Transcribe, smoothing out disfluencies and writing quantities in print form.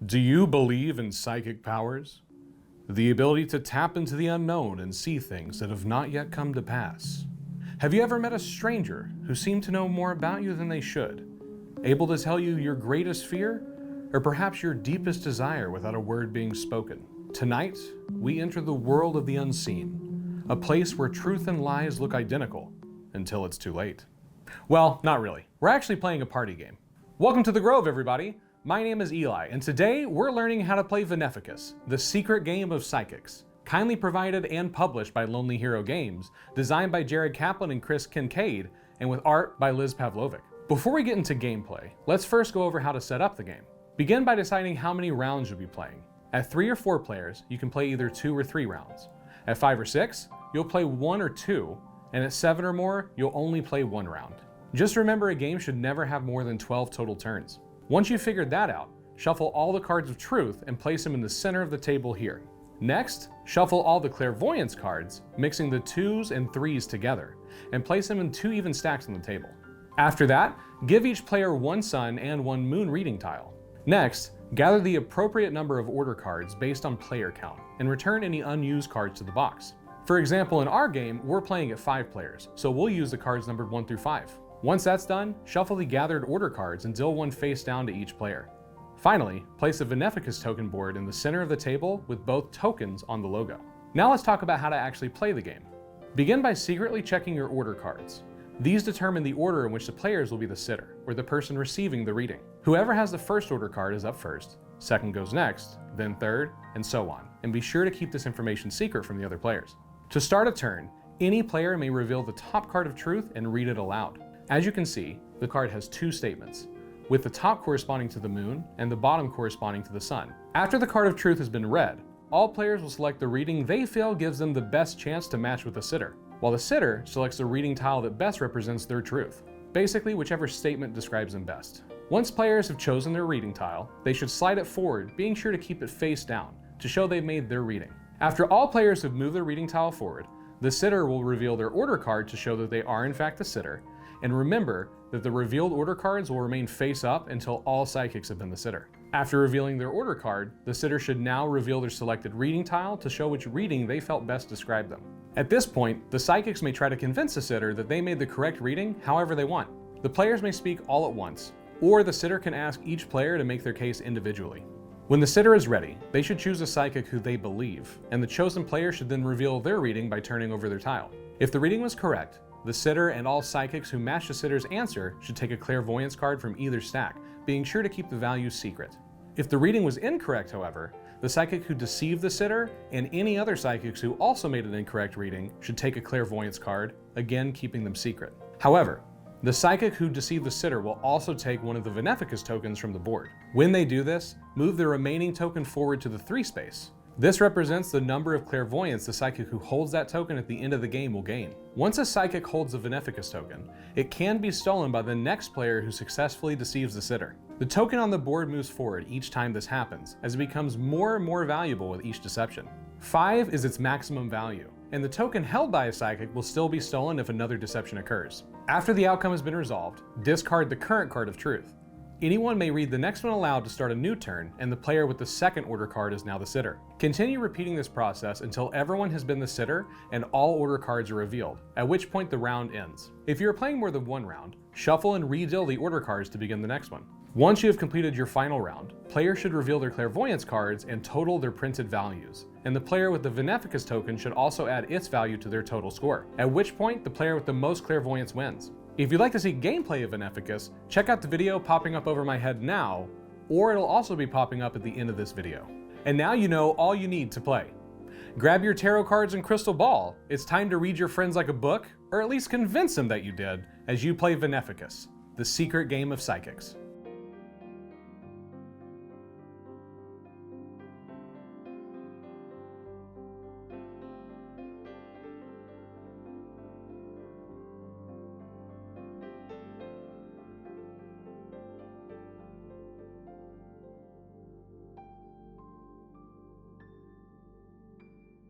Do you believe in psychic powers? The ability to tap into the unknown and see things that have not yet come to pass. Have you ever met a stranger who seemed to know more about you than they should? Able to tell you your greatest fear? Or perhaps your deepest desire without a word being spoken? Tonight, we enter the world of the unseen, a place where truth and lies look identical until it's too late. Well, not really. We're actually playing a party game. Welcome to the Grove, everybody. My name is Eli, and today we're learning how to play Veneficus, the secret game of psychics. Kindly provided and published by Lonely Hero Games, designed by Jared Kaplan and Chris Kincaid, and with art by Liz Pavlovic. Before we get into gameplay, let's first go over how to set up the game. Begin by deciding how many rounds you'll be playing. At 3 or 4 players, you can play either 2 or 3 rounds. At 5 or 6, you'll play 1 or 2, and at 7 or more, you'll only play 1 round. Just remember, a game should never have more than 12 total turns. Once you've figured that out, shuffle all the cards of truth and place them in the center of the table here. Next, shuffle all the Clairvoyance cards, mixing the 2s and 3s together, and place them in 2 even stacks on the table. After that, give each player 1 sun and 1 moon reading tile. Next, gather the appropriate number of order cards based on player count, and return any unused cards to the box. For example, in our game, we're playing at 5 players, so we'll use the cards numbered 1 through 5. Once that's done, shuffle the gathered order cards and deal 1 face down to each player. Finally, place a Veneficus token board in the center of the table with both tokens on the logo. Now let's talk about how to actually play the game. Begin by secretly checking your order cards. These determine the order in which the players will be the sitter, or the person receiving the reading. Whoever has the first order card is up first, second goes next, then third, and so on. And be sure to keep this information secret from the other players. To start a turn, any player may reveal the top card of truth and read it aloud. As you can see, the card has 2 statements, with the top corresponding to the moon and the bottom corresponding to the sun. After the card of truth has been read, all players will select the reading they feel gives them the best chance to match with the sitter, while the sitter selects the reading tile that best represents their truth. Basically, whichever statement describes them best. Once players have chosen their reading tile, they should slide it forward, being sure to keep it face down, to show they've made their reading. After all players have moved their reading tile forward, the sitter will reveal their order card to show that they are in fact the sitter, and remember that the revealed order cards will remain face up until all psychics have been the sitter. After revealing their order card, the sitter should now reveal their selected reading tile to show which reading they felt best described them. At this point, the psychics may try to convince the sitter that they made the correct reading however they want. The players may speak all at once, or the sitter can ask each player to make their case individually. When the sitter is ready, they should choose a psychic who they believe, and the chosen player should then reveal their reading by turning over their tile. If the reading was correct, the sitter and all psychics who match the sitter's answer should take a Clairvoyance card from either stack, being sure to keep the values secret. If the reading was incorrect, however, the psychic who deceived the sitter and any other psychics who also made an incorrect reading should take a Clairvoyance card, again keeping them secret. However, the psychic who deceived the sitter will also take one of the Veneficus tokens from the board. When they do this, move the remaining token forward to the 3 space. This represents the number of Clairvoyance the psychic who holds that token at the end of the game will gain. Once a psychic holds a Veneficus token, it can be stolen by the next player who successfully deceives the sitter. The token on the board moves forward each time this happens, as it becomes more and more valuable with each deception. 5 is its maximum value, and the token held by a psychic will still be stolen if another deception occurs. After the outcome has been resolved, discard the current card of truth. Anyone may read the next one aloud to start a new turn, and the player with the second order card is now the sitter. Continue repeating this process until everyone has been the sitter and all order cards are revealed, at which point the round ends. If you are playing more than 1 round, shuffle and redeal the order cards to begin the next one. Once you have completed your final round, players should reveal their Clairvoyance cards and total their printed values, and the player with the Veneficus token should also add its value to their total score, at which point the player with the most Clairvoyance wins. If you'd like to see gameplay of Veneficus, check out the video popping up over my head now, or it'll also be popping up at the end of this video. And now you know all you need to play. Grab your tarot cards and crystal ball. It's time to read your friends like a book, or at least convince them that you did, as you play Veneficus, the secret game of psychics.